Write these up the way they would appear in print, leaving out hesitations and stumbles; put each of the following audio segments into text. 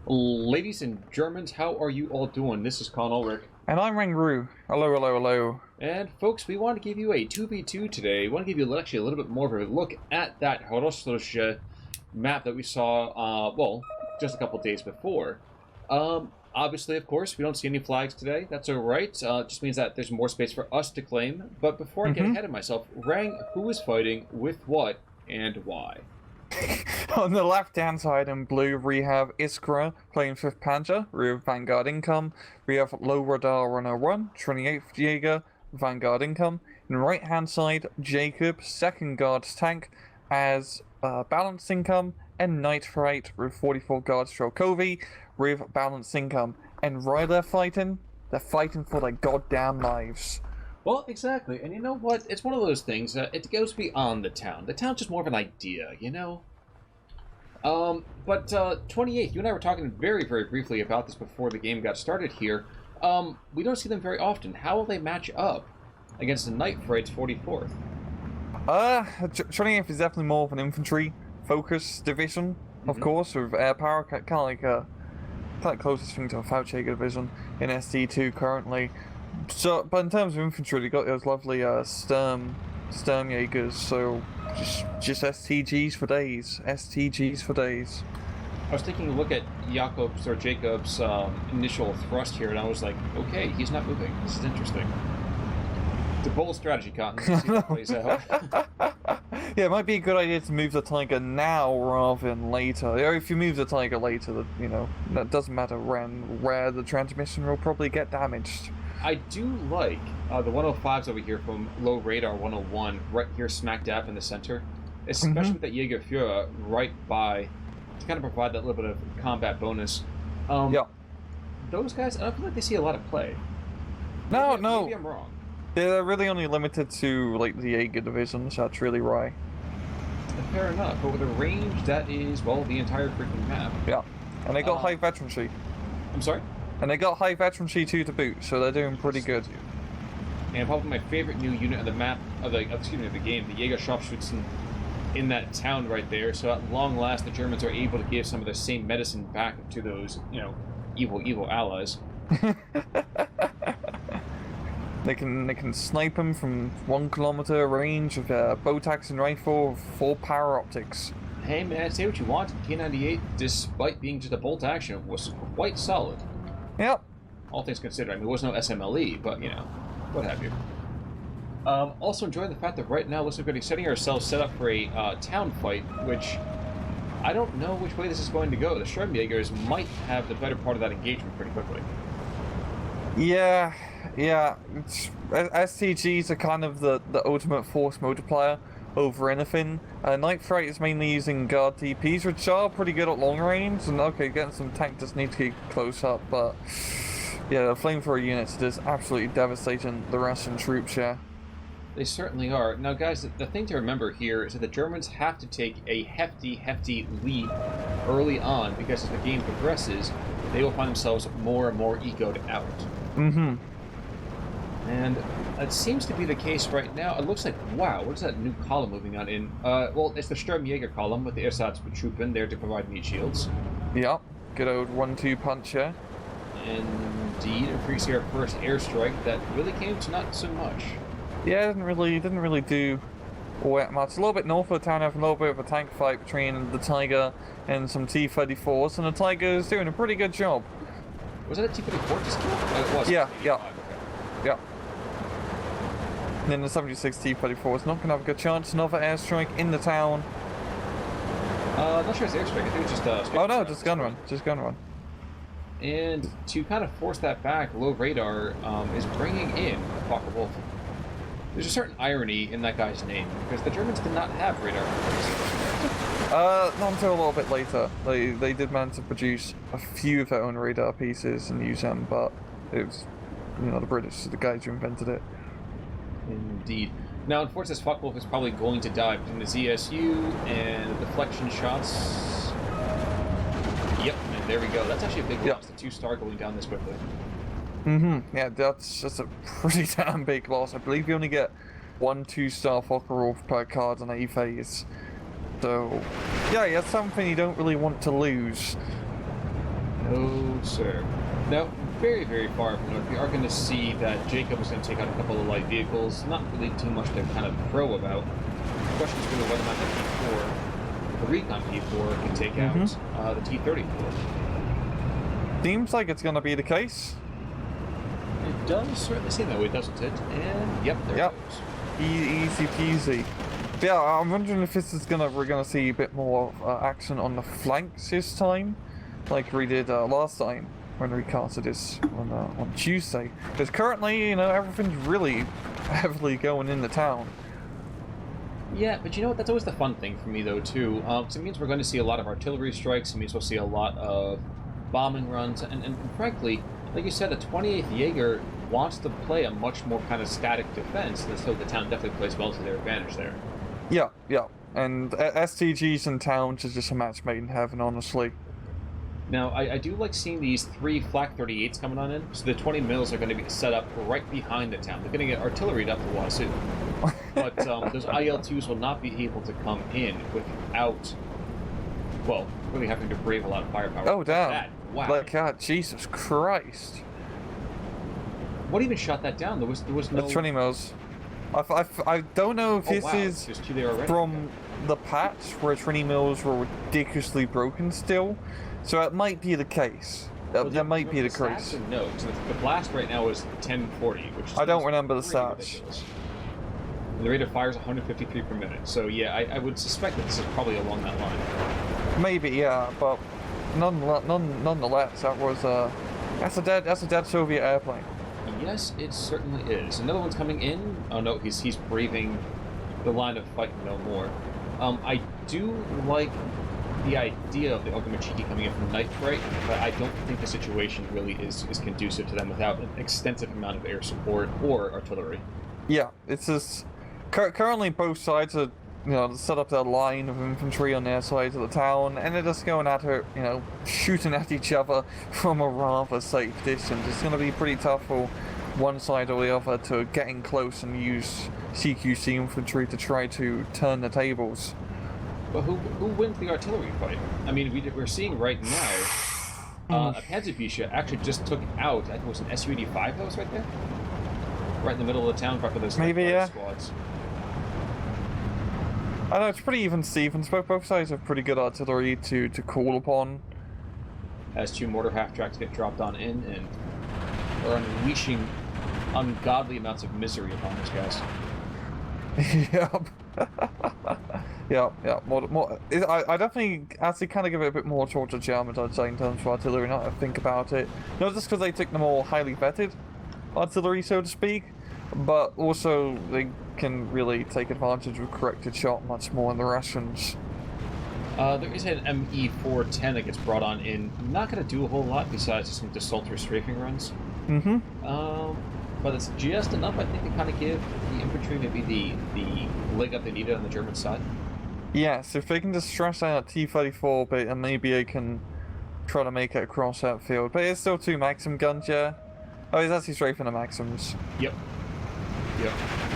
Ladies and Germans, how are you all doing? This is Con Ulrich. And I'm Rangru. Hello, hello, hello. And folks, we want to give you a 2v2 today. We want to give you actually a little bit more of a look at that Haroshaje map that we saw, well, just a couple days before. Obviously, of course, we don't see any flags today. That's alright. It just means that there's more space for us to claim. But before I get ahead of myself, Rang, who is fighting with what and why? On the left-hand side in blue, we have Iskra playing 5th Panzer. We have Vanguard income. We have LowRadar101, 28th Jaeger, Vanguard income. And right-hand side, Jacob, 2nd Guards tank, as balanced income. And Fright with 44 Guards Strelkovy with balanced income. And why they're fighting for their goddamn lives. Well, exactly, and you know what? It's one of those things, it goes beyond the town. The town's just more of an idea, you know? But 28th, you and I were talking very, very briefly about this before the game got started here. We don't see them very often. How will they match up against the Fright's 44th? 28th is definitely more of an infantry-focused division, of course, with air power, kind of like closest thing to a Jaeger division in SD2 currently. So, but in terms of infantry, they got those lovely Sturm Jaegers, so just STGs for days. STGs for days. I was taking a look at Jacob's initial thrust here, and I was like, okay, he's not moving. This is interesting. It's a bold strategy, Cotton. Let's see how it plays out. Yeah, it might be a good idea to move the Tiger now rather than later. Or if you move the Tiger later, you know, that doesn't matter when, where the transmission will probably get damaged. I do like the 105s over here from LowRadar101, right here smack dab in the center. Especially with that Jaeger Führer right by, to kind of provide that little bit of combat bonus. Yeah. Those guys, I don't feel like they see a lot of play. No. Maybe I'm wrong. They're really only limited to, like, the Jaeger division, so that's really why. Fair enough, but with a range that is, well, the entire freaking map. Yeah. And they got high veterancy. I'm sorry? And they got high veterancy too to boot, so they're doing pretty good. And probably my favorite new unit of the map, of the game, the Jaeger Sharpschützen in that town right there. So at long last, the Germans are able to give some of the same medicine back to those, you know, evil allies. They can snipe them from 1 kilometer range with a bow-tax and rifle with 4 power optics. Hey man, say what you want, K98, despite being just a bolt action, was quite solid. Yep. All things considered, I mean, there was no SMLE, but, you know, what have you. Also enjoying the fact that right now, looks like we're going to be setting ourselves set up for a town fight, which I don't know which way this is going to go. The Jaegers might have the better part of that engagement pretty quickly. Yeah. STGs are kind of the ultimate force multiplier over anything. Fright is mainly using guard TPs, which are pretty good at long range, and okay, getting some tank does need to get close up, but yeah, the flamethrower units are just absolutely devastating the Russian troops here. They certainly are. Now guys, the thing to remember here is that the Germans have to take a hefty lead early on, because as the game progresses, they will find themselves more and more ecoed out. And it seems to be the case right now. It looks like, wow, what is that new column moving on in? Well, it's the Sturm Jaeger column with the Ersatztruppen there to provide meat shields. Yep, good old 1-2 punch here. Indeed, increasing our first airstrike that really came to not so much. Yeah, it didn't really do all that much. A little bit north of the town, have a little bit of a tank fight between the Tiger and some T-34s, and the Tiger is doing a pretty good job. Was that a T-34 just killed? It was. Yeah. Okay. Yeah. And then the 76 T-34 is not going to have a good chance. Another airstrike in the town. Not sure it's airstrike. I think it's just oh no, just gun run. Just gun run. And to kind of force that back, Low Radar is bringing in Fokker Wolf. There's a certain irony in that guy's name, because the Germans did not have radar. Not until a little bit later. They did manage to produce a few of their own radar pieces and use them, but it was, you know, the British, the guys who invented it. Indeed. Now, unfortunately, this Focke-Wulf is probably going to die between the ZSU and the deflection shots. Yep, and there we go. That's actually a big loss. The 2-star going down this quickly. Yeah, that's just a pretty damn big loss. I believe you only get 1 2-star Focke-Wulf per card on A phase. So, yeah, it's something you don't really want to lose. No, sir. Now, very, very far up north, we are going to see that Jacob is going to take out a couple of light vehicles. Not really too much to kind of crow about. The question is really whether or not the P4, the Recon P4, can take out the T-34. Seems like it's going to be the case. It does certainly seem that way, doesn't it? And, yep, there it goes. Easy peasy. But yeah, I'm wondering if we're gonna see a bit more action on the flanks this time, like we did last time when we casted this on Tuesday. Because currently, everything's really heavily going into town. Yeah, but you know what? That's always the fun thing for me, though, too. So it means we're going to see a lot of artillery strikes. It means we'll see a lot of bombing runs, and frankly, like you said, the 28th Jaeger wants to play a much more kind of static defense, and so the town definitely plays well to their advantage there. Yeah, and STGs in towns is just a match made in heaven, honestly. Now, I do like seeing these 3 Flak 38s coming on in, so the 20 mils are going to be set up right behind the town. They're going to get artillery up the wazoo. But those IL-2s will not be able to come in without, well, really having to brave a lot of firepower. Oh, damn. Wow. Like, God, Jesus Christ. What even shot that down? There was no... The 20 mils. I don't know if this is from the patch where 20 mils were ridiculously broken still, so it might be the case. That might be the case. No, so the blast right now is 1040, which is I don't remember the stats. The rate of fire is 153 per minute, so yeah, I would suspect that this is probably along that line. Maybe, yeah, but nonetheless, that's a dead Soviet airplane. Yes, it certainly is. Another one's coming in. Oh no, he's braving the line of fight no more. I do like the idea of the Ogamachi coming in from Night Fright, but I don't think the situation really is conducive to them without an extensive amount of air support or artillery. Yeah, it's just currently both sides are set up their line of infantry on their side of the town, and they're just going at it, shooting at each other from a rather safe distance. It's going to be pretty tough for one side or the other to get in close and use CQC infantry to try to turn the tables. But who wins the artillery fight? I mean, we're seeing right now, a Panzer actually just took out, I think it was an Su-85 that was right there? Right in the middle of the town, right for those squads. I know, it's pretty even Stevens. Both sides have pretty good artillery to call upon. As 2 mortar half-tracks get dropped on in, and are unleashing ungodly amounts of misery upon these guys. Yep. Yeah. More. I definitely actually kind of give it a bit more towards the Germans, I'd say, in terms of artillery, now that I think about it. Not just because they took the more highly vetted artillery, so to speak, but also they can really take advantage of corrected shot much more than the Russians. There is an ME-410 that gets brought on in. Not going to do a whole lot besides some desultory strafing runs. But it's just enough, I think, to kind of give the infantry maybe the leg up they needed on the German side. Yes, if they can just stress out T-34 bit, and maybe they can try to make it across that field. But it's still 2 Maxim guns, yeah? Oh, he's actually strafing the Maxims. Yep.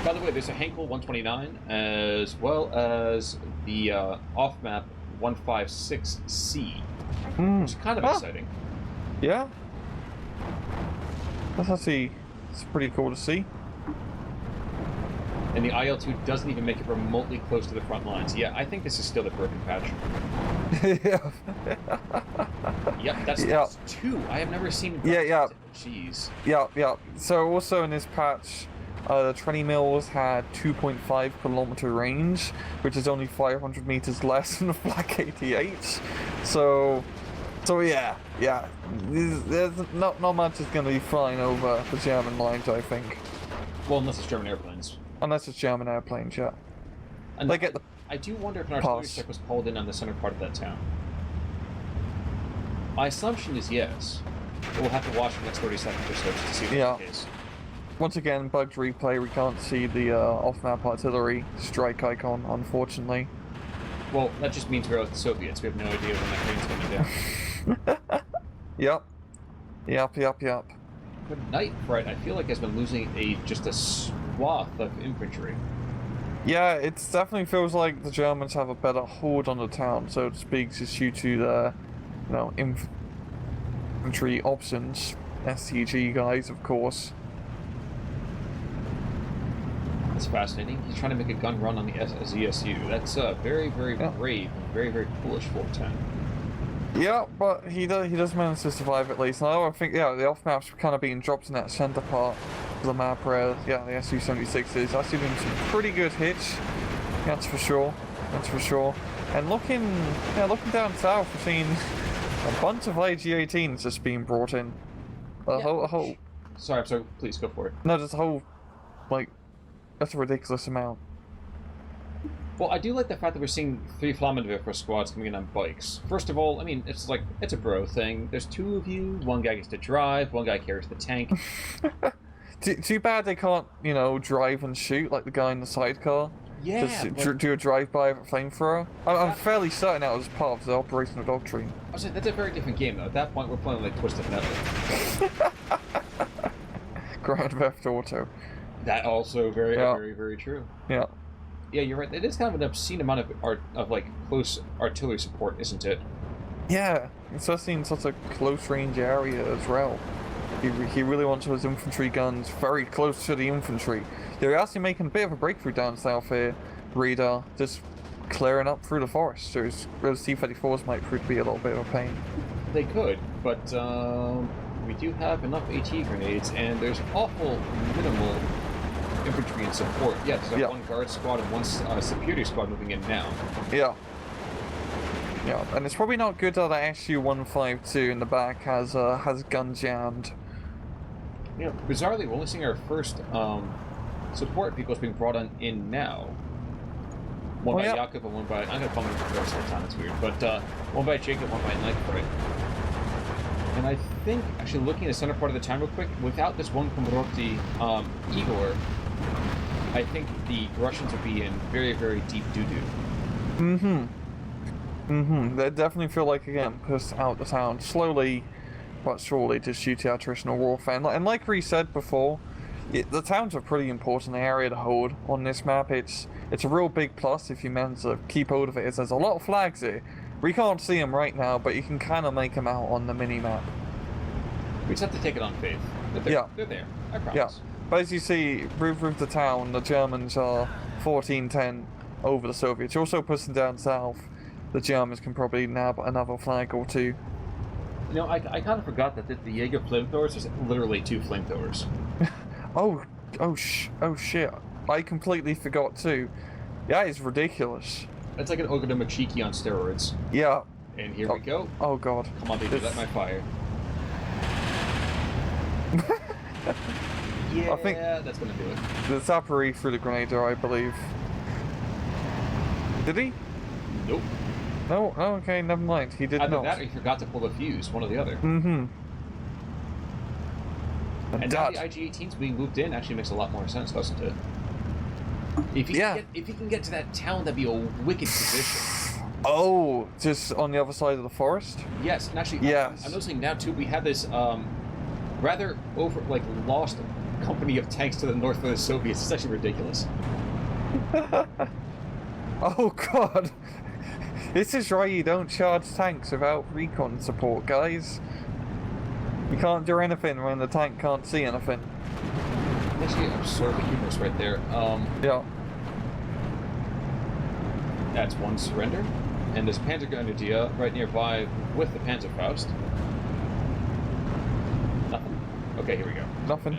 By the way, there's a Henkel 129, as well as the off-map 156C, which is kind of exciting. Yeah. That's actually pretty cool to see. And the IL-2 doesn't even make it remotely close to the front lines. Yeah, I think this is still the broken patch. Yeah. Yep, that's 2. I have never seen... Yeah. Jeez. Yeah. So also in this patch, the 20 mils had 2.5 kilometer range, which is only 500 meters less than the Flak 88. So yeah. There's not much is going to be flying over the German lines, I think. Well, unless it's German airplanes. Unless it's German airplanes, yeah. And I do wonder if an artillery strike was called in on the center part of that town. My assumption is yes. But we'll have to watch the next 30 seconds or so just to see if that's the case. Once again, bugged replay, we can't see the off-map artillery strike icon, unfortunately. Well, that just means we're with the Soviets. We have no idea when that crane's coming down. Yep. But Night Fright, I feel like, has been losing just a swath of infantry. Yeah, it definitely feels like the Germans have a better hold on the town, so to speak, just due to the, infantry options. STG guys, of course. That's fascinating. He's trying to make a gun run on the ZSU. That's very, very brave and very, very foolish 410. Yeah, but he does manage to survive at least. Now I think, yeah, the off map's kind of being dropped in that center part of the map where, yeah, the SU-76 is. I've seen some pretty good hits. That's for sure. That's for sure. And looking down south, we've seen a bunch of IG-18s just being brought in. A whole. Sorry, I'm sorry. Please go for it. No, just a whole, like, that's a ridiculous amount. Well, I do like the fact that we're seeing 3 Flammenwerfer squads coming in on bikes. First of all, I mean, it's a bro thing. There's 2 of you, 1 guy gets to drive, 1 guy carries the tank. Too bad they can't, you know, drive and shoot like the guy in the sidecar. Yeah. Just do a drive-by with a flamethrower. I'm fairly certain that was part of the operational doctrine. I was like, that's a very different game, though. At that point, we're playing like Twisted Metal. Grand Theft Auto. That also very, very, very true. Yeah. Yeah, you're right. It is kind of an obscene amount of like close artillery support, isn't it? Yeah, especially in such a close-range area as well. He really wants his infantry guns very close to the infantry. They're actually making a bit of a breakthrough down south here. Radar just clearing up through the forest. Those T-34s might prove to be a little bit of a pain. They could, but we do have enough AT grenades, and there's awful minimal infantry and support. Yeah, there's 1 guard squad and 1 security squad moving in now. Yeah. Yeah, and it's probably not good that the SU-152 in the back has gun jammed. Yeah, bizarrely, we're only seeing our first support vehicles being brought in now. One by Jakob and 1 by... I'm going to call them the rest of the time, it's weird. But 1 by Jacob, 1 by Fright. And I think, actually looking at the center part of the town real quick, without this 1 Komroti Igor, I think the Russians would be in very, very deep doo-doo. They definitely feel like, again, pushed out the town slowly but surely just due to attritional warfare. And like we said before, the town's a pretty important area to hold on this map. It's a real big plus if you manage to keep hold of it. There's a lot of flags here. We can't see them right now, but you can kind of make them out on the mini-map. We just have to take it on faith. They're there. I promise. Yeah. But as you see, with the town, the Germans are 14-10 over the Soviets. You're also pushing down south. The Germans can probably nab another flag or 2. You know, I kind of forgot that the Jaeger flamethrowers is literally 2 flamethrowers. oh shit. I completely forgot too. That is ridiculous. It's like an Ogonomachiki on steroids. Yeah. And here we go. Oh god. Come on, baby, let my fire. Yeah, I think that's gonna do it. The Zapari threw the grenadier, I believe. Did he? Nope. No, okay, never mind. He did not. Either that or he forgot to pull the fuse, one or the other. And now the IG-18s being moved in actually makes a lot more sense, doesn't it? If he can get to that town, that'd be a wicked position. Oh, just on the other side of the forest? Yes, and actually, I'm noticing now too, we have this rather lost company of tanks to the north of the Soviets. It's actually ridiculous. Oh god. This is why you don't charge tanks without recon support, guys. You can't do anything when the tank can't see anything. Actually, absurdly humorous right there. Yeah. That's 1 surrender. And there's Panzer Grenadier right nearby with the Panzerfaust. Nothing. Okay, here we go. Nothing.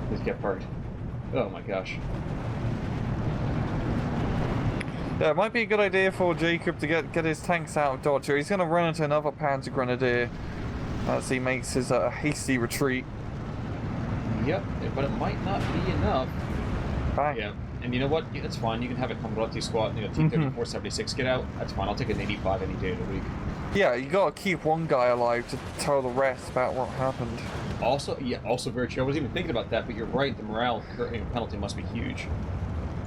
Please get parked. Oh my gosh. Yeah, it might be a good idea for Jacob to get his tanks out of dodge. He's going to run into another Panzer Grenadier as he makes his hasty retreat. Yep, but it might not be enough. Bang. Yeah, and you know what? That's fine. You can have a Komroti squad, T-34-76 get out. That's fine. I'll take an 85 any day of the week. Yeah, you got to keep one guy alive to tell the rest about what happened. Also very true. I wasn't even thinking about that, but you're right. The morale penalty must be huge.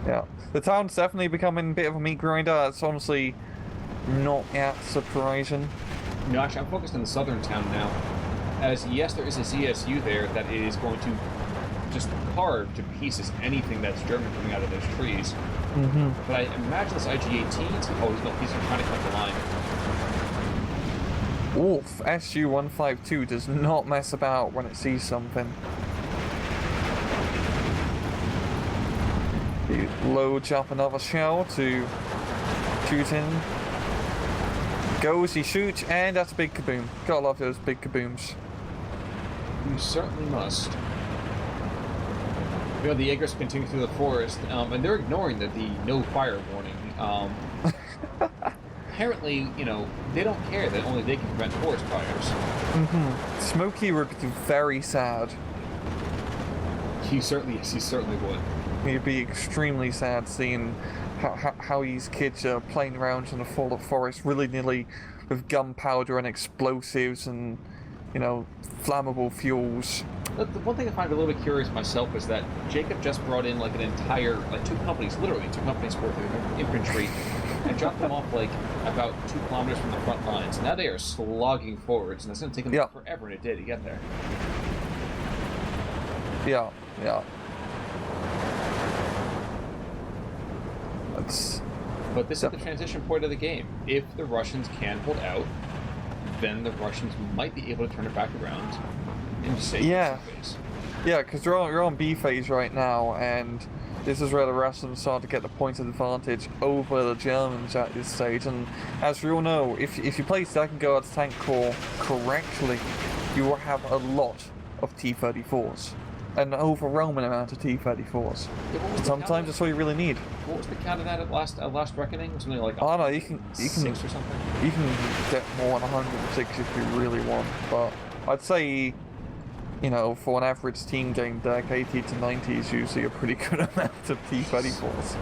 Yeah, the town's definitely becoming a bit of a meat grinder. It's honestly not that surprising. No, actually, I'm focused on the southern town now. As yes, there is a CSU there that is going to just carve to pieces anything that's German coming out of those trees. Mm-hmm. But I imagine this IG-18s... Oh, he's trying to cut the line. Oof, SU-152 does not mess about when it sees something. He loads up another shell to shoot in. Goes, he shoots, and that's a big kaboom. Gotta love those big kabooms. You certainly must. You know, the Jaegers continue through the forest, and they're ignoring the no fire warning. Apparently, you know, they don't care that only they can prevent forest fires. Mm-hmm. Smokey would be very sad. He certainly would. He'd be extremely sad seeing how these kids are playing around in the full forest willy-nilly with gunpowder and explosives and, you know, flammable fuels. The one thing I find a little bit curious myself is that Jacob just brought in like an entire, like literally two companies worth of infantry, and dropped them off like about 2 kilometers from the front lines. Now they are slogging forwards, and it's going to take them forever and a day to get there. Yeah. But this is the transition point of the game. If the Russians can hold out, then the Russians might be able to turn it back around and save phase. Yeah, because you're on B phase right now, and this is where the Russians start to get the point of advantage over the Germans at this stage. And as we all know, if you play Second Guard's tank corps correctly, you will have a lot of T-34s. An overwhelming amount of T-34s. Yeah, sometimes that's all you really need. What was the count of that at last reckoning? Something like oh no, you can 6 or something. You can get more than 106 if you really want, but I'd say, you know, for an average team game deck, 80 to 90 is usually a pretty good amount of T-34s.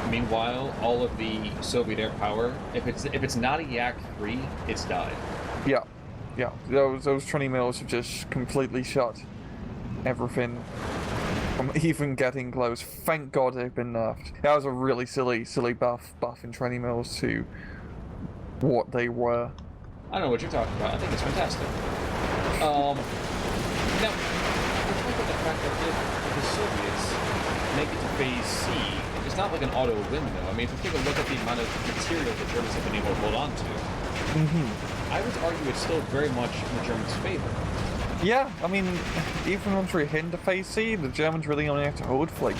Meanwhile, all of the Soviet air power, if it's not a Yak-3, it's died. Yeah. Those 20 mils have just completely shut everything from even getting close. Thank God they've been nerfed. That was a really silly buff in 20 mils to what they were. I don't know what you're talking about. I think it's fantastic. Now, look at the fact that if the Soviets make it to phase C, it's not like an auto win though. I mean, if you take a look at the amount of material the Germans have been able to hold on to, I would argue it's still very much in the Germans' favor. Yeah, I mean, even once we're into phase C, the Germans really only have to hold for like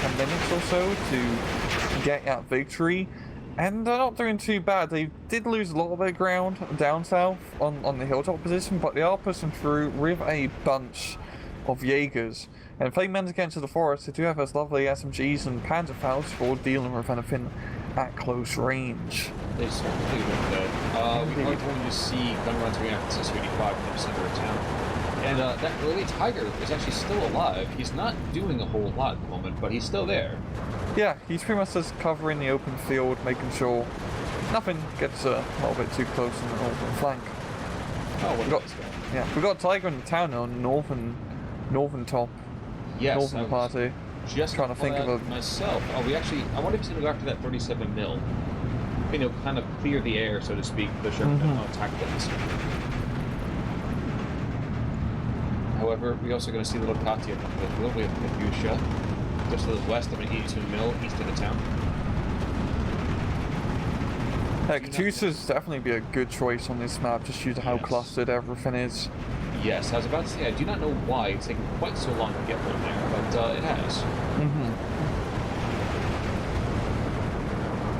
10 minutes or so to get that victory. And they're not doing too bad. They did lose a little bit of ground down south on the hilltop position, but they are pushing through with a bunch of Jaegers. And if they manage to get into the forest, they do have those lovely SMGs and Panzer for dealing with anything at close range. They certainly do that. We are going to see gun runs going after SS-85 in the center of town. And that early Tiger is actually still alive. He's not doing a whole lot at the moment, but he's still there. Yeah, he's pretty much just covering the open field, making sure nothing gets a little bit too close on the northern flank. Oh, what we got Tiger in the town on northern top. Yes, northern party. Just trying to think of a myself. Oh, I wonder if he's going to go after that 37 mil. You know, kind of clear the air, so to speak. The Sherman attack things. However, we're also going to see little Katya with a little bit of Katyusha, just to the west of an 82 mil east of the town. Katyusha's definitely be a good choice on this map, just due to how clustered everything is. Yes, I was about to say, I do not know why it's taken quite so long to get one there, but it has.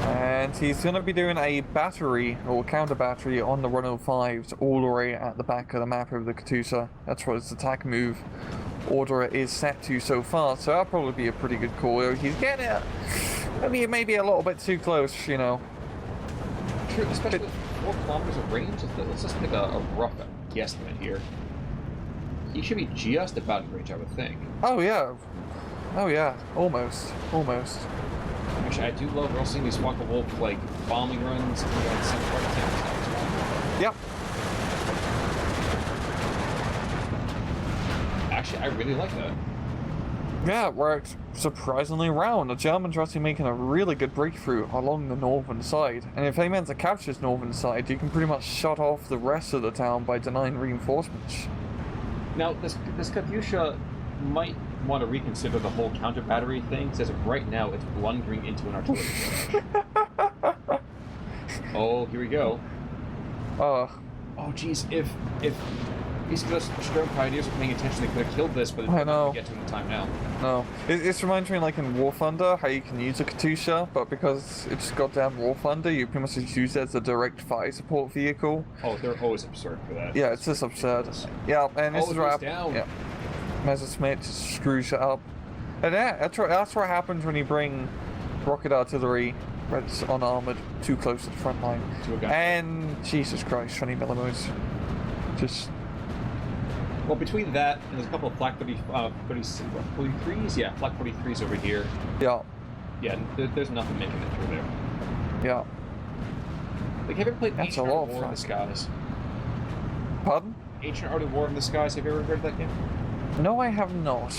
And he's going to be doing a battery, or counter battery, on the 105s all the way at the back of the map of the Katyusha. That's what his attack move order is set to so far, so that'll probably be a pretty good call. He's getting it maybe a little bit too close, you know. True, especially with 4 kilometers of range. Let's just make a rough guesstimate here. He should be just about in range, I would think. Oh yeah, almost. Actually, I do love we're also seeing these Walker Wolf like bombing runs in the center part of town as well. Yep. Actually, I really like that. Yeah, it worked surprisingly well. The Germans are actually making a really good breakthrough along the northern side. And if they manage to capture this northern side, you can pretty much shut off the rest of the town by denying reinforcements. Now, this Katyusha, might want to reconsider the whole counter battery thing, because as of right now, it's blundering into an artillery barrage. Oh, here we go. Oh, geez, if these Strelk pioneers are paying attention, they could have killed this, but I know. We get to the time now. No, it reminds me like in War Thunder how you can use a Katusha, but because it's goddamn War Thunder, you pretty much just use it as a direct fire support vehicle. Oh, they're always absurd for that. Yeah, it's just absurd. Yeah, and this is what down. Yeah, Messerschmitt just screws it up, and yeah, that's what happens when you bring rocket artillery that's unarmored too close to the front line. And Jesus Christ, 20 millimeters, just. Well, between that and there's a couple of flak 43s, yeah, flak 43s over here. Yeah. Yeah, there's nothing making it through there. Yeah. Like, have you ever played That's Ancient a Art lot of War in the Skies? Pardon? Ancient Art of War in the Skies, have you ever heard of that game? No, I have not.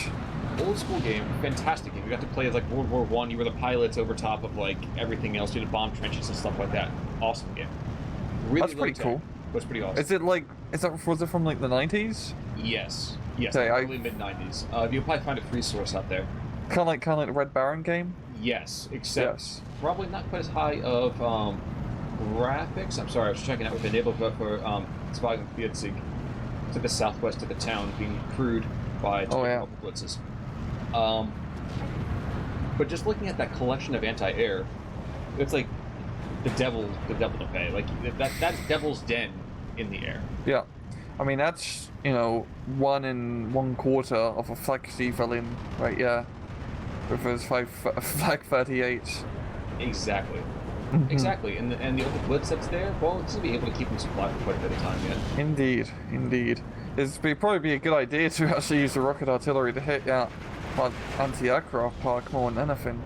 Old school game, fantastic game. You got to play as like World War I, you were the pilots over top of like everything else, you had bomb trenches and stuff like that. Awesome game. Really That's pretty cool. That's pretty awesome. Is it like, was it from like the 90s? Yes. Yes, okay, early mid-90s. You'll probably find a free source out there. Kind of like the Red Baron game? Yes, except probably not quite as high of graphics. I'm sorry, I was checking out with the for Spies and Fiatzig to the southwest of the town being crewed by multiple blitzes. But just looking at that collection of anti-air, it's like the devil to pay. Like that's Devil's Den in the air. Yeah, I mean that's 1 1/4 of a Flak Zeppelin, right? Yeah, with his Flak 38. Exactly. Exactly, and the other blitz that's there, well, it's going to be able to keep them supplied for quite a bit of time yet. Indeed. It'd probably be a good idea to actually use the rocket artillery to hit anti-aircraft park more than anything.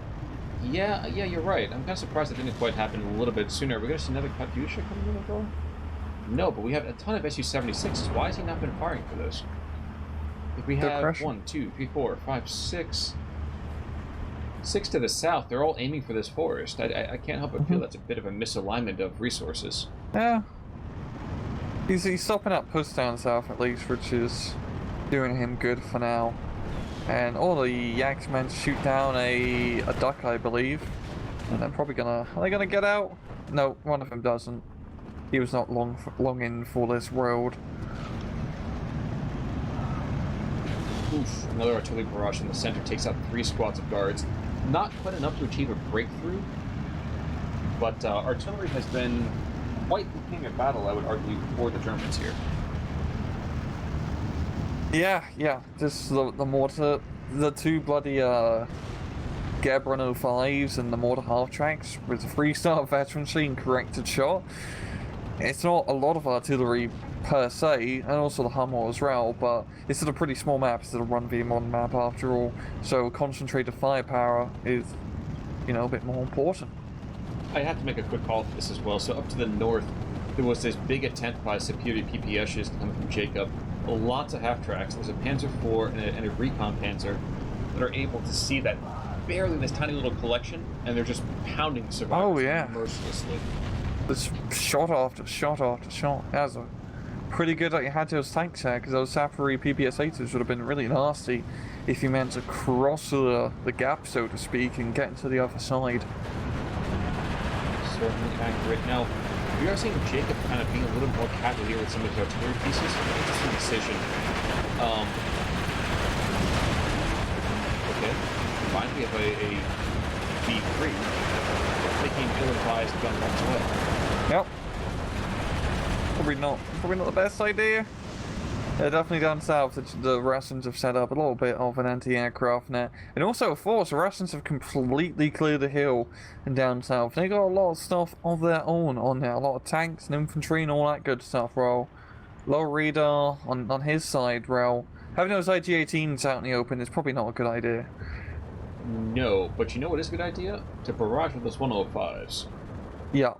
Yeah, you're right. I'm kind of surprised it didn't quite happen a little bit sooner. Are we going to see another Katyusha coming in as well? No, but we have a ton of Su-76s. Why has he not been firing for those? If we have 1, 2, 3, 4, 5, 6... 6 to the south, they're all aiming for this forest. I can't help but feel that's a bit of a misalignment of resources. Yeah. He's stopping up push down south at least, which is doing him good for now. And all the Yaks men shoot down a duck, I believe. And they're probably gonna... Are they gonna get out? No, one of them doesn't. He was not long in for this world. Oof, another artillery barrage in the center takes out 3 squads of guards. Not quite enough to achieve a breakthrough, but artillery has been quite the king of battle, I would argue, for the Germans here. Yeah, just the mortar, the 2 bloody Gebron 05s and the mortar half-tracks with the 3-star veterancy and corrected shot. It's not a lot of artillery per se, and also the Hummer as well, but it's a pretty small map, it's a 1v modern map after all, so concentrated firepower is, a bit more important. I have to make a quick call for this as well. So up to the north, there was this big attempt by superior PPSs coming from Jacob. Lots of half-tracks. There's a Panzer IV and a Recon Panzer that are able to see that barely this tiny little collection, and they're just pounding the survivors mercilessly. There's shot after shot after shot. That's pretty good that you had those tanks there, because those Sapphire PPS-8s would have been really nasty if you meant to cross the gap, so to speak, and get into the other side. Certainly accurate. Now, we are seeing Jacob kind of being a little more cavalier with some of his artillery pieces. An interesting decision. Okay. Finally, we have a B3 taking ill-advised gun runs away. Yep. Probably not the best idea. Yeah, definitely down south, the Russians have set up a little bit of an anti-aircraft net. And also, of course, the Russians have completely cleared the hill and down south. They got a lot of stuff of their own on there. A lot of tanks and infantry and all that good stuff, Well, LowRadar on his side, having those IG-18s out in the open is probably not a good idea. No, but you know what is a good idea? To barrage with those 105s. Yeah.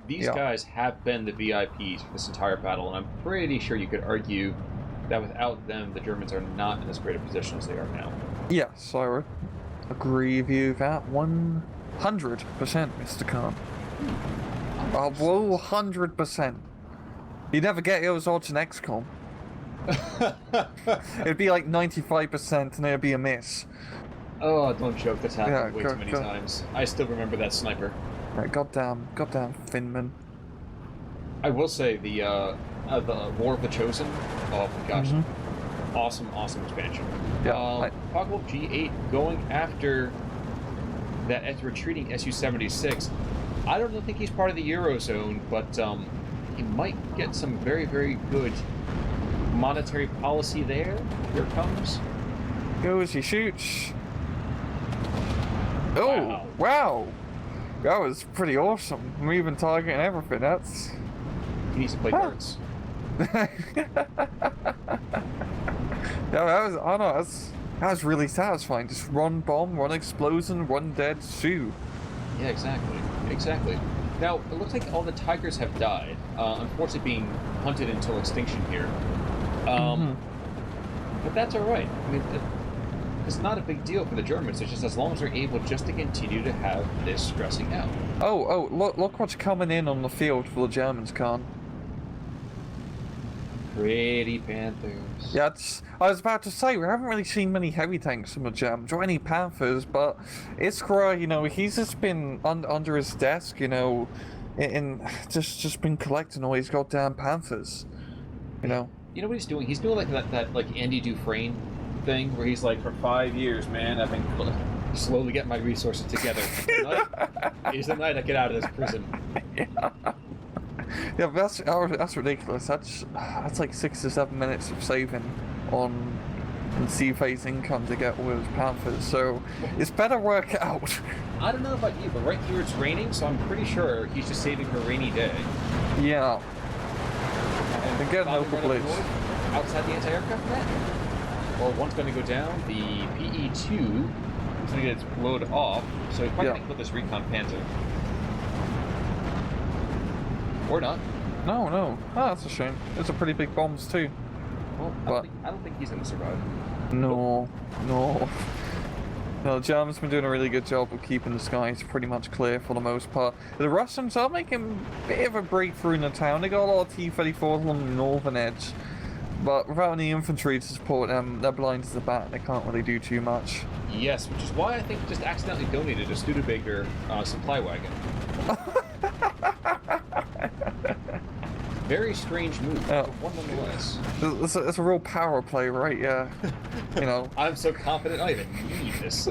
These guys have been the VIPs for this entire battle, and I'm pretty sure you could argue that without them, the Germans are not in as great a position as they are now. Yes, I would agree with you that 100%, Mr. Khan. 100%. You never get those odds in XCOM. It'd be like 95% and it'd be a miss. Oh, don't joke. That's happened Yeah, way too many times. I still remember that sniper. Right, goddamn Finman. I will say the War of the Chosen. Oh my gosh, awesome expansion. Yeah. Focke-Wulf G8 going after that retreating Su-76. I don't think he's part of the Eurozone, but he might get some very good monetary policy there. Here it comes. Goes, he shoots. Oh, wow. That was pretty awesome. Moving target and everything. That's. He needs to play darts. Yeah, that was really satisfying. Just run bomb, run explosion, run dead, shoot. Yeah, exactly. Now, it looks like all the tigers have died, unfortunately being hunted until extinction here. But that's alright. I mean, it's not a big deal for the Germans. It's just as long as they're able just to continue to have this stressing out. Oh, look what's coming in on the field for the Germans, Khan. Pretty Panthers. Yeah, I was about to say, we haven't really seen many heavy tanks from the Germans, or any Panthers, but Iskra, he's just been under his desk, just been collecting all these goddamn Panthers, You know what he's doing? He's doing like that like Andy Dufresne thing, where he's like, for 5 years, man, I've been slowly getting my resources together. Is the night I get out of this prison. Yeah, but that's ridiculous. That's like 6 to 7 minutes of saving on sea phase income to get all those Panthers. So it's better work out. I don't know about you, but right here it's raining, so I'm pretty sure he's just saving for a rainy day. Yeah. And get an local blitz outside the anti-aircraft net. Well, one's going to go down. The PE2 is going to get its load off, so he's probably going to kill this recon Panzer. Or not. No. Oh, that's a shame. Those are pretty big bombs too. Well, I don't think he's going to survive. No. No, the Germans have been doing a really good job of keeping the skies pretty much clear for the most part. The Russians are making a bit of a breakthrough in the town. They got a lot of T-34s along the northern edge. But without any infantry to support them, they're blind as a bat. They can't really do too much. Yes, which is why I think just accidentally donated a Studebaker supply wagon. Very strange move, but one nonetheless. It's a real power play, right? Yeah. I'm so confident I even need this.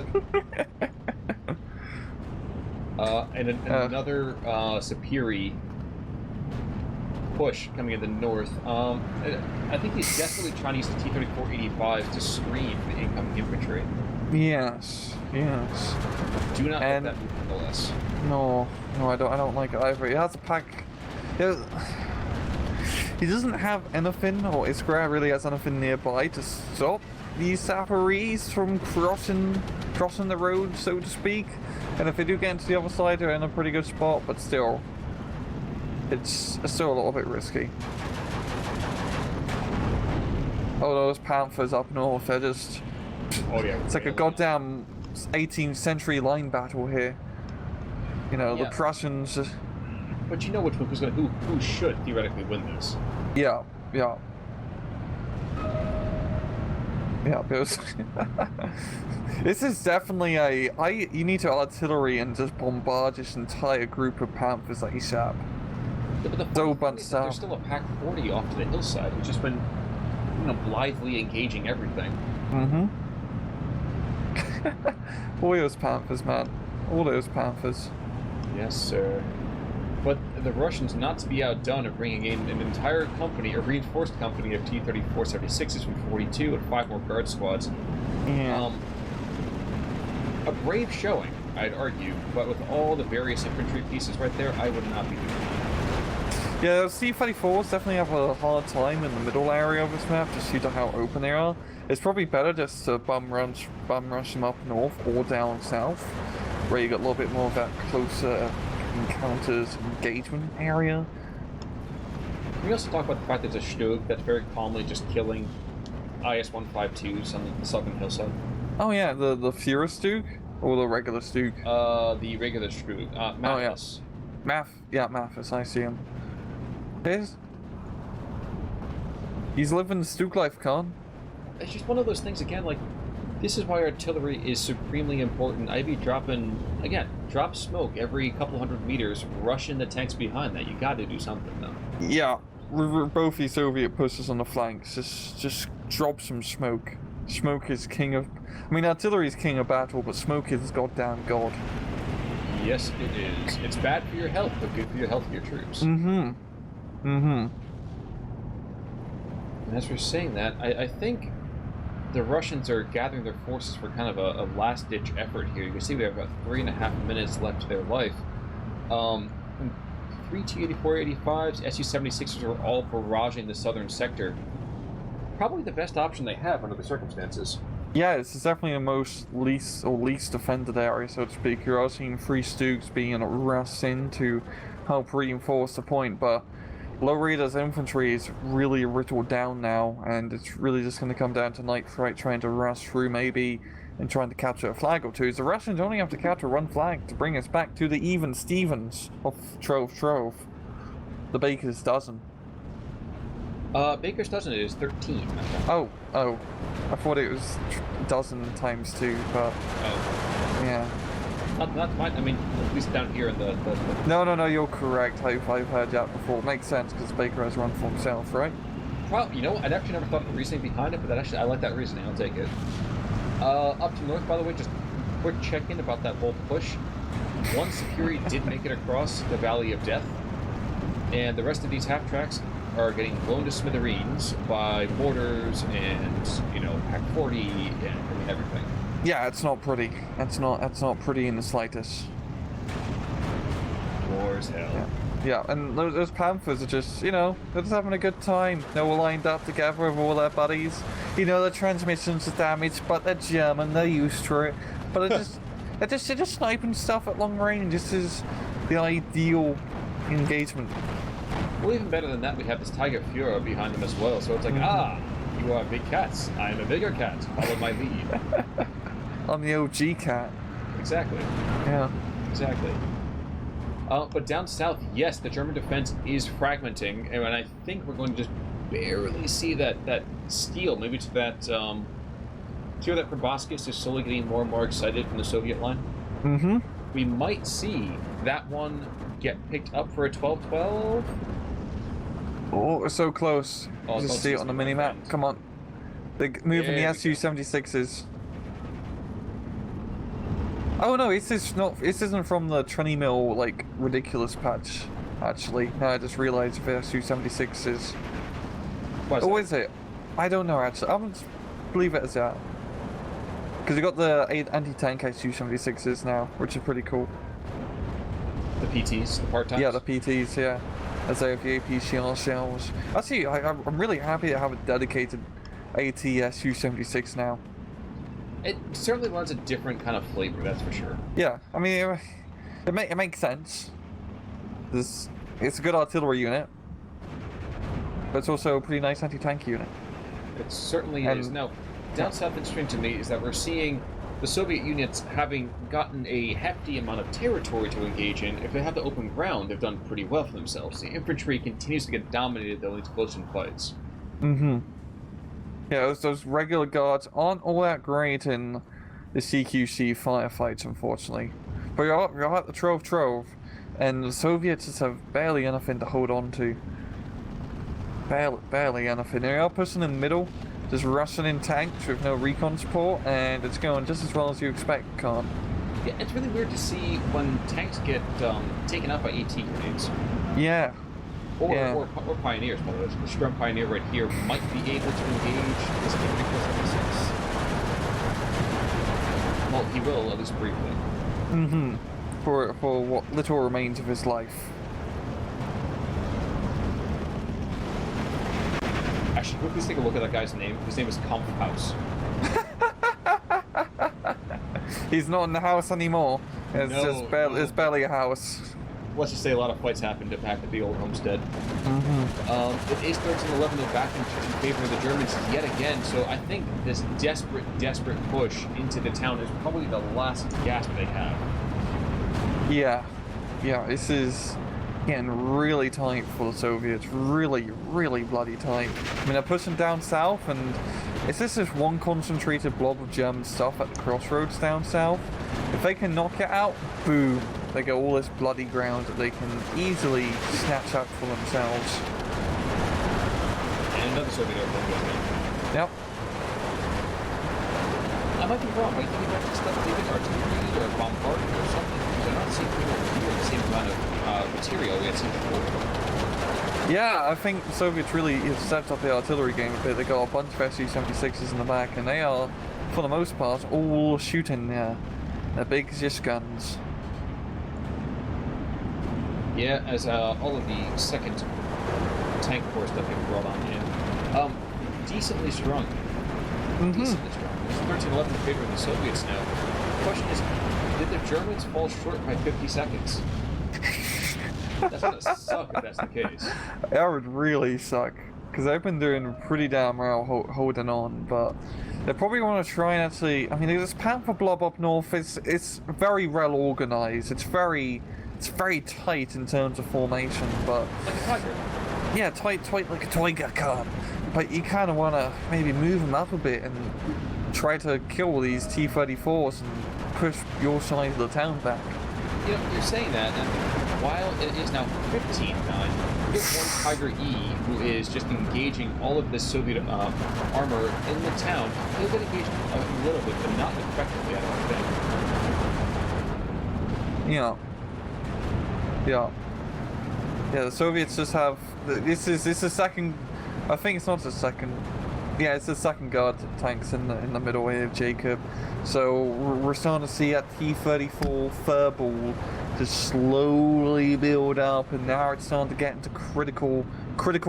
Another Superi push coming in the north. I think he's desperately trying to use the T-34-85 to screen the incoming infantry. Yes. Do not like that move nonetheless. No, I don't like it either. He has a pack. He doesn't have anything, or Iskra really has anything nearby to stop these Safaris from crossing the road, so to speak. And if they do get into the other side, they're in a pretty good spot, but still, it's still a little bit risky. Oh, those Panthers up north, they're just... Oh yeah. It's like a goddamn 18th century line battle here. The Prussians... But you know who should theoretically win this. Yeah. Because this is definitely you need to artillery and just bombard this entire group of Panthers ASAP. But the there's still a Pack 40 off to the hillside, who's just been, blithely engaging everything. All those Panthers, man. All those Panthers. Yes, sir. But the Russians, not to be outdone, are bringing in an entire company, a reinforced company of T-34-76s from 42 and 5 more guard squads. Yeah. A brave showing, I'd argue, but with all the various infantry pieces right there, I would not be doing that. Yeah, those T-34s definitely have a hard time in the middle area of this map, just due to how open they are. It's probably better just to bum rush them up north or down south, where you got a little bit more of that closer encounters engagement area. Can we also talk about the fact that there's a Stug that's very calmly just killing IS-152s on the southern hillside? Oh yeah, the Fuhrer Stug? Or the regular Stug? The regular Stug. Mathis. Oh yeah. Mathis, I see him. He's living the Stook life, Khan. It's just one of those things, again, like, this is why artillery is supremely important. I'd be dropping, again, drop smoke every couple hundred meters, rush in the tanks behind that. You gotta do something, though. Yeah, both the Soviet pushes on the flanks. Just drop some smoke. Smoke is king of... I mean, artillery is king of battle, but smoke is goddamn god. Yes, it is. It's bad for your health, but good for your health of your troops. Mm-hmm. Mm-hmm. And as we're saying that, I think the Russians are gathering their forces for kind of a last-ditch effort here. You can see we have about 3.5 minutes left to their life. 3 T-84-85s, Su-76s are all barraging the southern sector. Probably the best option they have under the circumstances. Yeah, it's definitely the least defended area, so to speak. You're also seeing 3 Stooks being rushed in to help reinforce the point, but LowRadar's infantry is really whittled down now, and it's really just going to come down to Fright trying to rush through maybe and trying to capture a flag or two. The Russians only have to capture 1 flag to bring us back to the even Stevens of Trove. The Baker's dozen. Baker's dozen is 13. Oh. I thought it was dozen times 2, but... Oh. Yeah. Not fine. I mean, at least down here in the... No, you're correct. I've heard that before. It makes sense, because Baker has run for himself, right? Well, you know, I'd actually never thought of the reasoning behind it, but I like that reasoning. I'll take it. Up to north, by the way, just quick check-in about that whole push. 1 Security did make it across the Valley of Death, and the rest of these half-tracks are getting blown to smithereens by mortars and, you know, Pac-40 and everything. Yeah, it's not pretty. That's not pretty in the slightest. War as hell. Yeah, and those Panthers are just, you know, they're just having a good time. They're all lined up together with all their buddies. You know, the transmissions are damaged, but they're German, they're used to it. But they're just sniping stuff at long range. This is the ideal engagement. Well, even better than that, we have this Tiger Fuhrer behind them as well. So it's like, you are big cats. I am a bigger cat. Follow my lead. I'm the OG cat. Exactly. Yeah. Exactly. But down south, yes, the German defense is fragmenting, and I think we're going to just barely see that steal. Maybe to that, see that Proboscis is slowly getting more and more excited from the Soviet line? Mm-hmm. We might see that one get picked up for a 12-12. Oh, we're so close. Oh, Just see it on the mini-map. Come on. They're moving the Su-76s. Oh no, this isn't from the Trini Mill, like, ridiculous patch, actually. No, I just realized the Su-76s. Or is it? I don't know, actually. I'm gonna believe it as that. Because we got the anti-tank Su-76s now, which is pretty cool. The PTs, the part-times? Yeah, the PTs, yeah. As they have the AP shells. Actually, I'm really happy to have a dedicated AT Su-76 now. It certainly runs a different kind of flavor, that's for sure. Yeah, I mean, it makes sense. It's a good artillery unit, but it's also a pretty nice anti-tank unit. It certainly is. Now, down south interesting to me is that we're seeing the Soviet units having gotten a hefty amount of territory to engage in. If they have the open ground, they've done pretty well for themselves. The infantry continues to get dominated, though, in these close-in fights. Mm-hmm. Yeah, those regular guards aren't all that great in the CQC firefights, unfortunately. But you're at the Trove, and the Soviets just have barely anything to hold on to. Barely anything. They are pushing in the middle, just rushing in tanks with no recon support, and it's going just as well as you expect, Khan. Yeah, it's really weird to see when tanks get taken out by AT grenades. Yeah. Or Pioneers, by the way. The Scrum Pioneer right here might be able to engage this T-76. Well, he will, at least briefly. Mm-hmm. For what little remains of his life. Actually, quickly take a look at that guy's name. His name is Kampfhaus. He's not in the house anymore. It's barely a house. Let's just say a lot of fights happened back at the old homestead. Mm-hmm. It is 13-11 and back in favor of the Germans yet again, so I think this desperate push into the town is probably the last gasp they have. Yeah, this is getting really tight for the Soviets. Really, really bloody tight. I mean, they're pushing down south, and it's just this one concentrated blob of German stuff at the crossroads down south. If they can knock it out, boom, they get all this bloody ground that they can easily snatch up for themselves. And another Soviet airplane goes down. Yep. I might be wrong, but I think that's stuff maybe artillery or bombardment or something, because I'm not seeing people near the same amount of material we had seen before. Yeah, I think the Soviets really have stepped up the artillery game a bit. They got a bunch of Su-76s in the back, and they are, for the most part, all shooting their big Zis guns. Yeah, as all of the second tank corps stuff being brought on in. Decently strong. Decently strong. It's 13-11 in favor of the Soviets now. The question is, did the Germans fall short by 50 seconds? That's gonna suck if that's the case. That would really suck, because they've been doing pretty damn well holding on, but they probably want to try and actually... I mean, this Panther blob up north, it's very well organized. It's very tight in terms of formation, but... Like a tiger. Yeah, tight like a tiger cub. But you kind of want to maybe move them up a bit and try to kill these T-34s and push your side of the town back. You know, you're saying that, and while it is now 15-9, you have one Tiger E who is just engaging all of this Soviet armor in the town. He'll get engaged a little bit, but not effectively, I don't think. Yeah, the Soviets just have... This is the second... I think it's not the second... Yeah, it's the second guard tanks in the middle way of Jacob. So we're starting to see that T-34 furball just slowly build up, and now it's starting to get into critical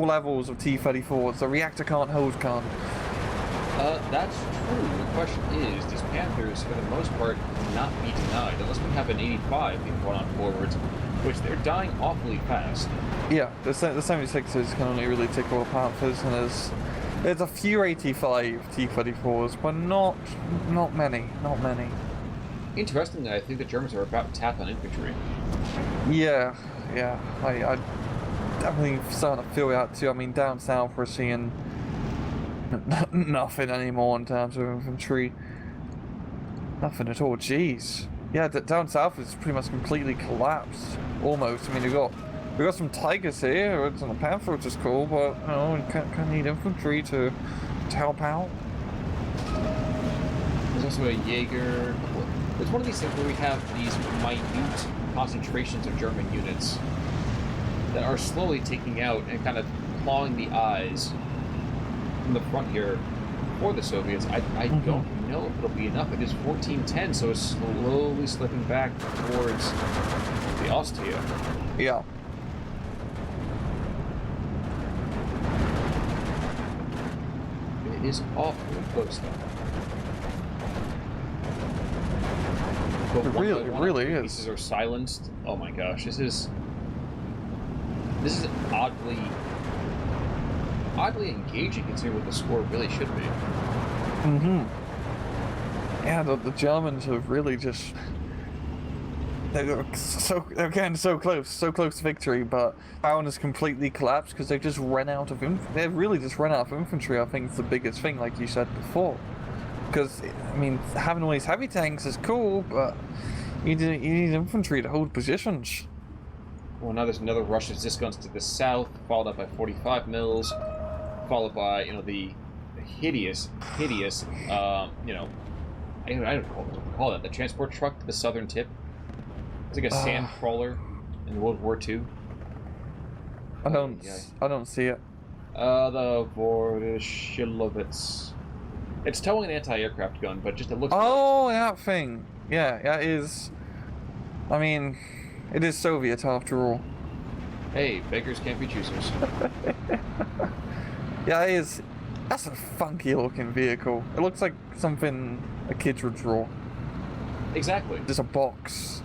levels of T-34s. The reactor can't hold can. That's true. The question is, these Panthers, for the most part, not be denied, unless we have an 85 being brought on forwards, which they're dying awfully fast. Yeah, the 76s can only really tickle the Panthers, and there's a few 85 T-34s, but not many. Interestingly, I think the Germans are about to tap on infantry. Yeah, I definitely starting to feel that too. I mean, down south we're seeing nothing anymore in terms of infantry. Nothing at all. Jeez. Yeah, down south is pretty much completely collapsed. Almost. I mean, we got some Tigers here, and a Panther, which is cool, but you know, we can't need infantry to help out. There's also a Jaeger. It's one of these things where we have these minute concentrations of German units that are slowly taking out and kind of clawing the eyes from the front here for the Soviets. I don't know if it'll be enough. It is 14-10, so it's slowly slipping back towards the Ostia. Yeah. It is awfully close, though. But It really is. Pieces are silenced. Oh my gosh, this is oddly engaging considering what the score really should be. Yeah, the Germans have really just... They're getting so close to victory, but Ireland has completely collapsed because they've just run out of they've really just run out of infantry. I think is the biggest thing, like you said before. Because I mean, having all these heavy tanks is cool, but you need infantry to hold positions. Well, now there's another rush of Zis guns to the south, followed up by 45 mils, followed by the hideous I don't call that the transport truck to the southern tip. It's like a sand crawler in World War II. I don't see it. The Voroshilovets. It's towing an anti-aircraft gun, but just it looks... Oh, that thing. Yeah, that is... I mean, it is Soviet after all. Hey, beggars can't be choosers. Yeah, it is... That's a funky looking vehicle. It looks like something a kid would draw. Exactly. Just a box.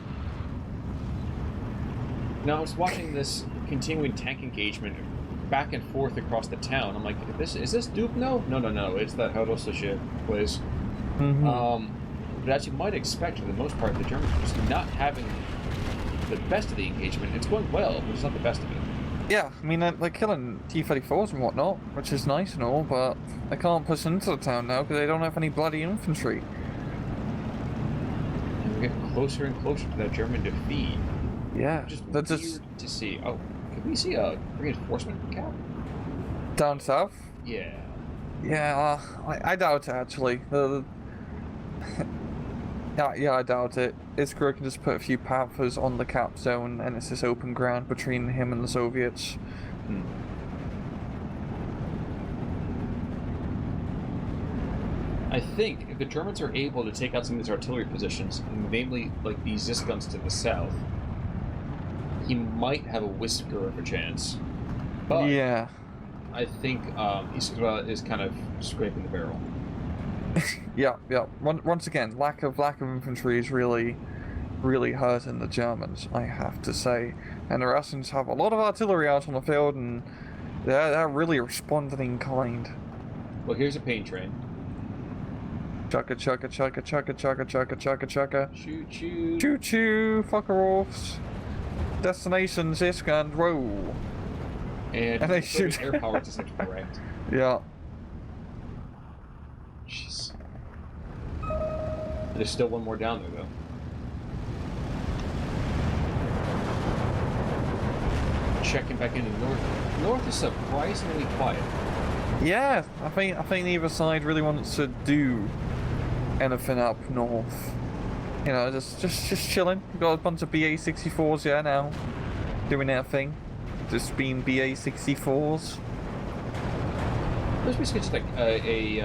Now, I was watching this continuing tank engagement back and forth across the town. I'm like, is this Dubno? No. It's that Haroshaje place. But as you might expect, for the most part, the Germans are just not having the best of the engagement. It's going well, but it's not the best of it. Yeah, I mean, they're killing T-34s and whatnot, which is nice and all, but they can't push into the town now because they don't have any bloody infantry. And we're getting closer and closer to that German defeat. Yeah, That's weird to see. Oh, can we see a reinforcement cap? Down south? Yeah. Yeah, I doubt it, actually. Yeah, I doubt it. Iskra can just put a few Panthers on the cap zone, and it's this open ground between him and the Soviets. I think if the Germans are able to take out some of these artillery positions, namely like the Zis guns to the south, he might have a whisker of a chance. But yeah. I think Iskra is kind of scraping the barrel. Yeah. Once again, lack of infantry is really hurting the Germans, I have to say. And the Russians have a lot of artillery out on the field, and they're really responding in kind. Well, here's a pain train. Chugga chugga chugga chugga chugga chugga chugga chugga. Choo choo. Choo choo, fucker-offs. Destination Zisk and roll. And they shoot air power to such correct. Yeah. Jeez. There's still one more down there, though. Checking back into north. North is surprisingly quiet. Yeah, I think neither side really wants to do anything up north. You know, just chilling. We've got a bunch of BA-64s here now, doing their thing. Just being BA-64s. Must be just like a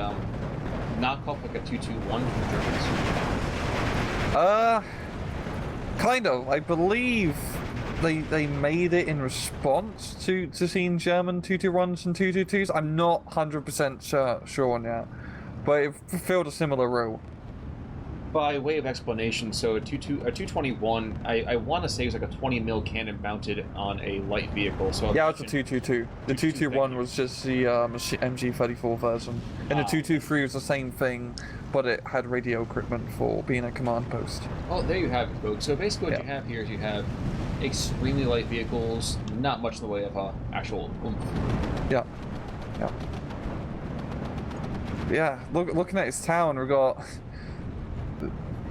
knockoff, like a 221 from the Germans. Kind of. I believe they made it in response to seeing German 221s and 222s. I'm not 100% sure on that, but it fulfilled a similar role. By way of explanation, so a 221, I want to say it was like a 20 mil cannon mounted on a light vehicle. So yeah, it's a 222. The 221 was just the MG34 version, and the 223 was the same thing, but it had radio equipment for being a command post. Well, there you have it, folks. So basically what you have here is you have extremely light vehicles, not much in the way of actual oomph. Yeah. Looking at his town, we got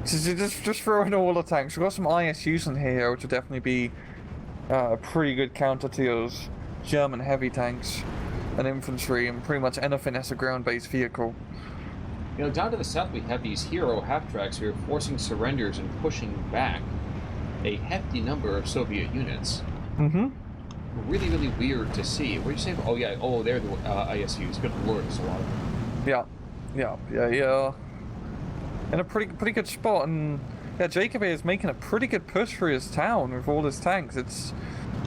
just throwing all the tanks. We've got some ISUs in here, which will definitely be a pretty good counter to those German heavy tanks and infantry, and pretty much anything that's a ground-based vehicle. You know, down to the south we have these hero half-tracks who are forcing surrenders and pushing back a hefty number of Soviet units. Mm-hmm. Really, really weird to see. What did you say? Oh, yeah. Oh, they're the ISUs. Good lord, there's a lot of them. Yeah. In a pretty good spot, and yeah, Jaeger is making a pretty good push for his town with all his tanks. It's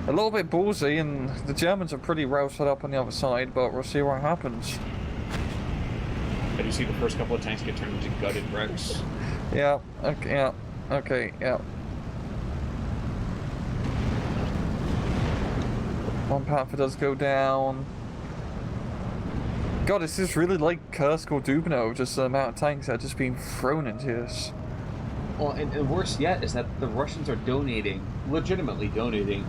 a little bit ballsy, and the Germans are pretty well set up on the other side, but we'll see what happens. Did you see the first couple of tanks get turned into gutted wrecks? Yeah. Okay. One Panther does go down. God, this is really like Kursk or Dubno, just the amount of tanks that are just being thrown into this. Well, and worse yet is that the Russians are legitimately donating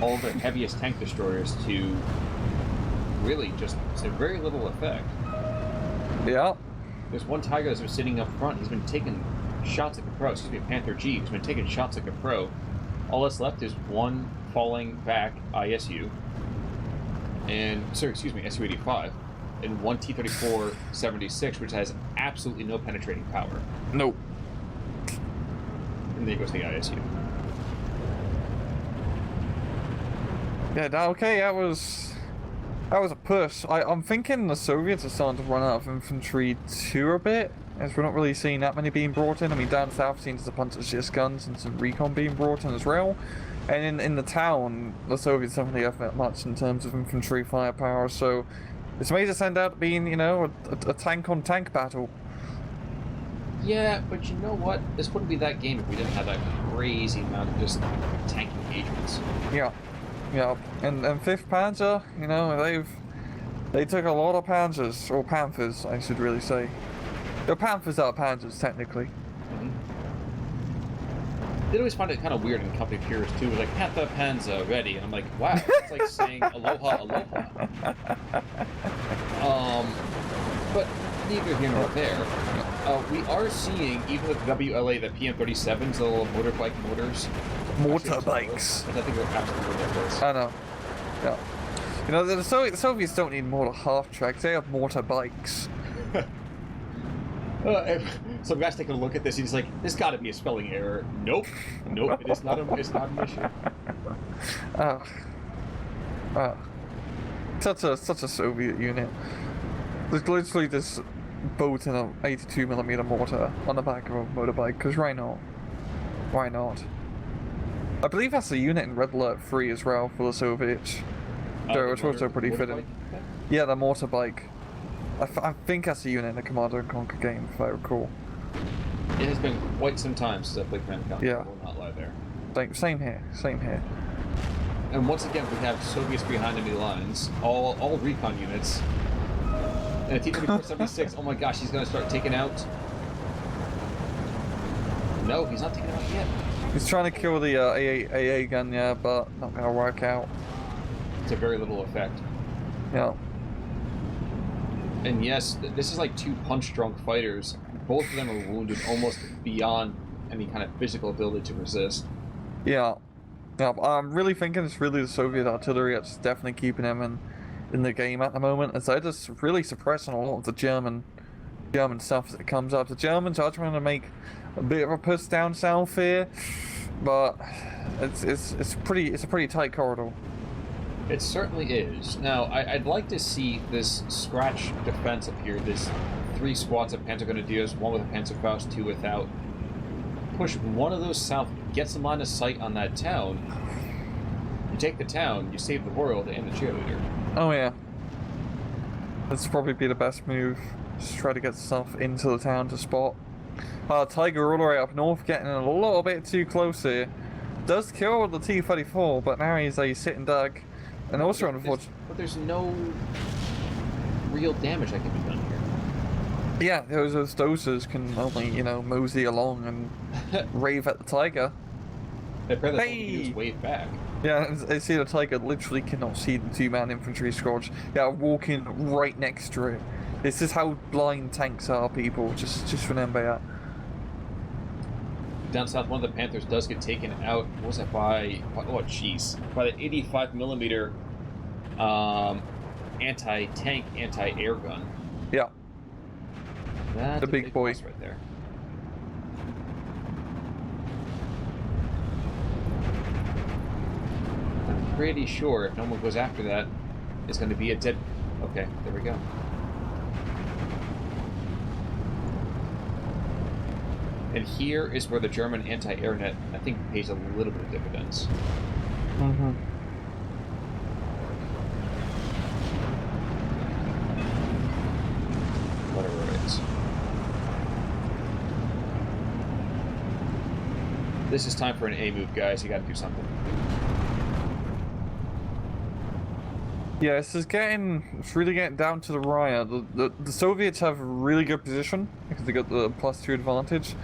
all their heaviest tank destroyers to really just to very little effect. Yeah. There's one Tiger that's been sitting up front. He's been taking shots like a pro. Excuse me, Panther G. He's been taking shots like a pro. All that's left is one falling back ISU, SU-85, and one T-34-76, which has absolutely no penetrating power. Nope. And then goes the ISU. Yeah, okay, that was a push. I'm thinking the Soviets are starting to run out of infantry too a bit, as we're not really seeing that many being brought in. I mean, down south seems a bunch of Zis guns and some recon being brought in as well. And in the town, the Soviets don't really have that much in terms of infantry firepower, so it's made us end up being, you know, a tank-on-tank battle. Yeah, but you know what? This wouldn't be that game if we didn't have that crazy amount of just tank engagements. Yeah. And 5th Panzer, you know, they took a lot of Panzers, or Panthers, I should really say. The Panthers are Panzers, technically. did always find it kind of weird in company peers too. It was like Panther Panzer ready, and I'm like, wow, it's like saying aloha, aloha. But neither here nor there. We are seeing, even with WLA, the PM37s, the little motorbike motors. Motorbikes. I think they're absolutely ridiculous. I know. Yeah. You know, the Soviets don't need motor half tracks. They have motorbikes. Some guy's taking a look at this. He's like, "There's got to be a spelling error." Nope, nope. It's not an issue. Such a Soviet unit. There's literally this boat in a 82mm mortar on the back of a motorbike. Because why not? Why not? I believe that's the unit in Red Alert 3 as well for the Soviets. Which also pretty fitting. Yeah, the motorbike. I think that's the unit in the Command & Conquer game, if I recall. It has been quite some time since I played Command & Conquer. Yeah. I will not lie there. Same here. Same here. And once again, we have Soviets behind enemy lines, all recon units. And a T-34-76, oh my gosh, he's going to start taking out... No, he's not taking out yet. He's trying to kill the AA gun, yeah, but not going to work out. To very little effect. Yeah. And yes, this is like two punch-drunk fighters. Both of them are wounded almost beyond any kind of physical ability to resist. Yeah. Yeah, I'm really thinking it's really the Soviet artillery that's definitely keeping him in the game at the moment, as they're just really suppressing a lot of the German stuff that comes up. The Germans are trying to make a bit of a push down south here, but it's a pretty tight corridor. It certainly is. Now, I'd like to see this scratch defense up here, this 3 squads of Panzer Grenadiers, 1 with a Panzerfaust, 2 without. Push one of those south, get some line of sight on that town. You take the town, you save the world and the cheerleader. Oh yeah. This would probably be the best move. Just try to get stuff into the town to spot. Tiger all the way up north, getting a little bit too close here. Does kill the T-34, but now he's a sitting duck. And also, unfortunately... But there's no real damage that can be done here. Yeah, those doses can only, you know, mosey along and rave at the Tiger. They probably just wave back. Yeah, I see the Tiger literally cannot see the 2-man infantry squad. Yeah, walking right next to it. This is how blind tanks are, people. Just remember that. Down south, one of the Panthers does get taken out. What was that by oh jeez, by the 85mm anti-tank, anti-air gun. Yeah. That's the big boy right there. I'm pretty sure if no one goes after that, it's going to be a dead. Okay, there we go. And here is where the German anti-air net, I think, pays a little bit of dividends. Mm-hmm. Whatever it is. This is time for an A move, guys. You gotta do something. Yeah, it's really getting down to the wire. The Soviets have a really good position because they got the +2 advantage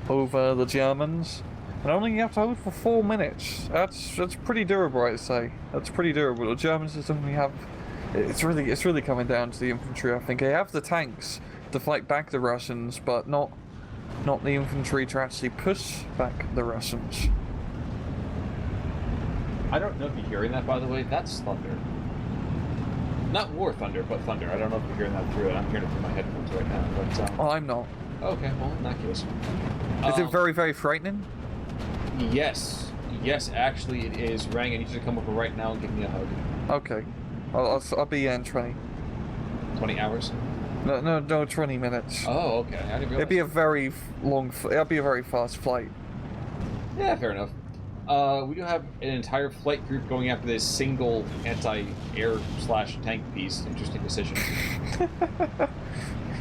over the Germans, and only you have to hold for 4 minutes. That's pretty durable, I'd say. That's pretty durable. The Germans just only have. It's really coming down to the infantry. I think they have the tanks to fight back the Russians, but not the infantry to actually push back the Russians. I don't know if you're hearing that, by the way. That's thunder. Not war thunder, but thunder. I don't know if you're hearing that through it. I'm hearing it through my headphones right now. But, Oh, I'm not. Okay, well, in that case. Is it very, very frightening? Yes. Yes, actually it is. Rang, I need you to come over right now and give me a hug. Okay. I'll be in 20. 20 hours? No, 20 minutes. Oh, okay. I didn't realize. It'd be a very fast flight. Yeah, fair enough. We do have an entire flight group going after this single anti-air/tank piece. Interesting decision.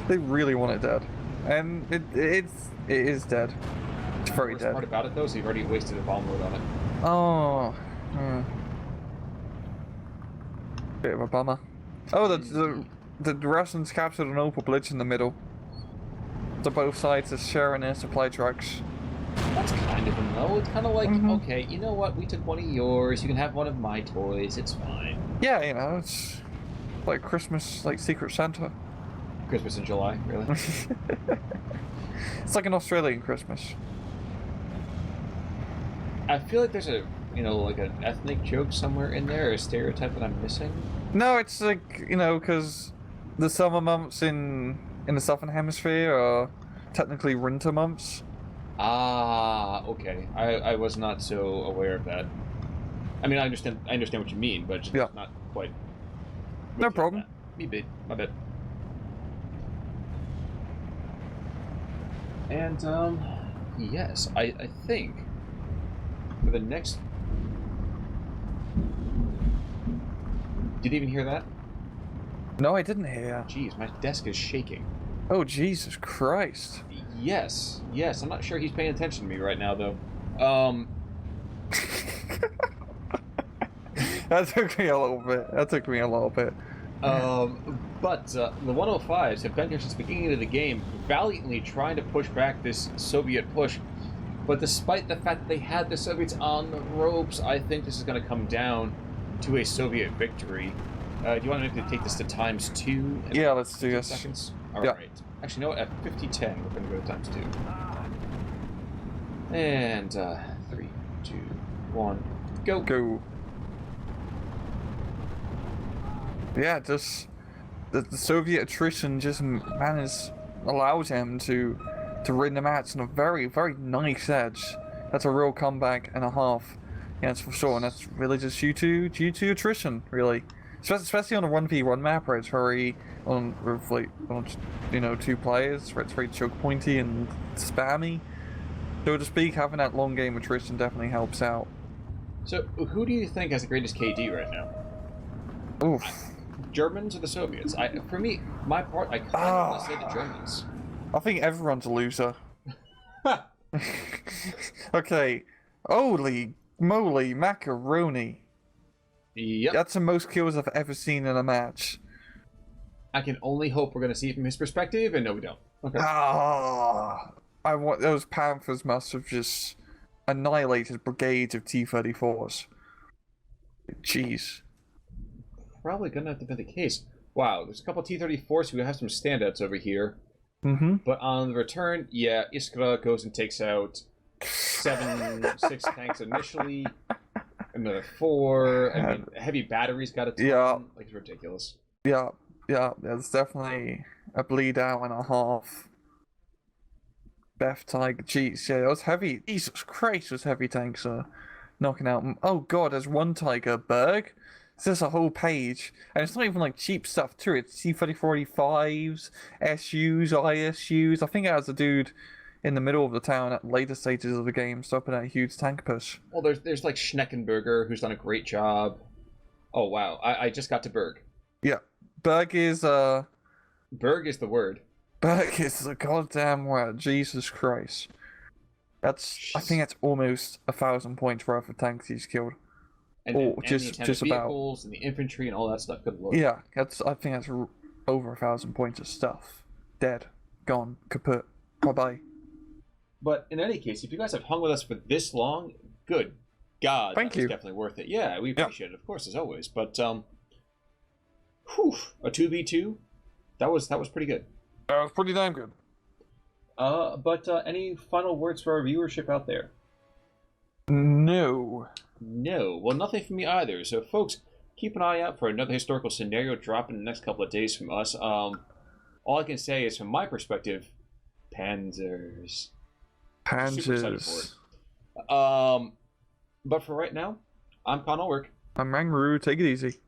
They really want it dead. And it is dead. It's very dead. The worst part about it, though, is you've already wasted a bomb load on it. Oh. Bit of a bummer. Oh, the Russians captured an open bridge in the middle. So both sides are sharing their supply trucks. That's kind of a no. It's kind of like, Mhm. okay, you know what? We took one of yours. You can have one of my toys. It's fine. Yeah, you know, it's like Christmas, like Secret Santa. Christmas in July, really? It's like an Australian Christmas. I feel like there's a, like an ethnic joke somewhere in there, a stereotype that I'm missing. No, it's like, you know, because the summer months in the southern hemisphere are technically winter months. Ah, okay. I was not so aware of that. I mean, I understand what you mean, but just Yeah. not quite. No problem. Me bit, my bad. And yes, I think for the next. Did you even hear that? No, I didn't hear. Jeez, my desk is shaking. Oh, Jesus Christ. Yes. I'm not sure he's paying attention to me right now, though. That took me a little bit. But the 105s have been here since the beginning of the game, valiantly trying to push back this Soviet push. But despite the fact that they had the Soviets on the ropes, I think this is going to come down to a Soviet victory. Do you want me to take this to ×2? Yeah, let's do this. Seconds? All Yeah. right. Actually, you know what? At 50-10, we're going to go to ×2. And 3, 2, 1, go. Go. Yeah, just the Soviet attrition just allows him to win the match on a very, very nice edge. That's a real comeback and a half. Yeah, that's for sure, and that's really just due to attrition, really. Especially on a 1v1 map where it's very on two players, where it's very choke pointy and spammy. So to speak, having that long game attrition definitely helps out. So, who do you think has the greatest KD right now? Oof. Germans or the Soviets? For me, my part, I kind of want to say the Germans. I think everyone's a loser. Okay. Holy moly, macaroni. Yep. That's the most kills I've ever seen in a match. I can only hope we're going to see it from his perspective, and no, we don't. Okay. Those Panthers must have just annihilated brigades of T-34s. Jeez. Probably going to have to be the case. Wow, there's a couple T-34s who have some standouts over here. Mm-hmm. But on the return, yeah, Iskra goes and takes out 6 tanks initially. Another 4. I mean, heavy batteries got a ton. Yeah. Like, it's ridiculous. Yeah, there's definitely a bleed out and a half. Beth Tiger, jeez, yeah, it was heavy. Jesus Christ, those heavy tanks are knocking out. Oh god, there's one Tiger, Berg. It's just a whole page, and it's not even like cheap stuff too. It's T-3045s, SUs, ISUs. I think it has a dude in the middle of the town at later stages of the game stopping at a huge tank push. Well, there's like Schneckenberger, who's done a great job. Oh wow, I just got to Berg. Yeah, Berg is Berg is the word. Berg is the goddamn word. Jesus Christ. I think that's almost 1,000 points worth of tanks he's killed. And just the vehicles about. And the infantry and all that stuff. Good lord. Yeah, I think that's over 1,000 points of stuff. Dead, gone, kaput, bye bye. But in any case, if you guys have hung with us for this long, good God, Thank you. It's definitely worth it. Yeah, we appreciate it, of course, as always. But a 2v2, that was pretty good. That was pretty damn good. But any final words for our viewership out there? No. No. Well, nothing from me either. So, folks, keep an eye out for another historical scenario dropping in the next couple of days from us. All I can say is, from my perspective, Panzers. Super excited for it. But for right now, I'm Connell Work. I'm Rangru. Take it easy.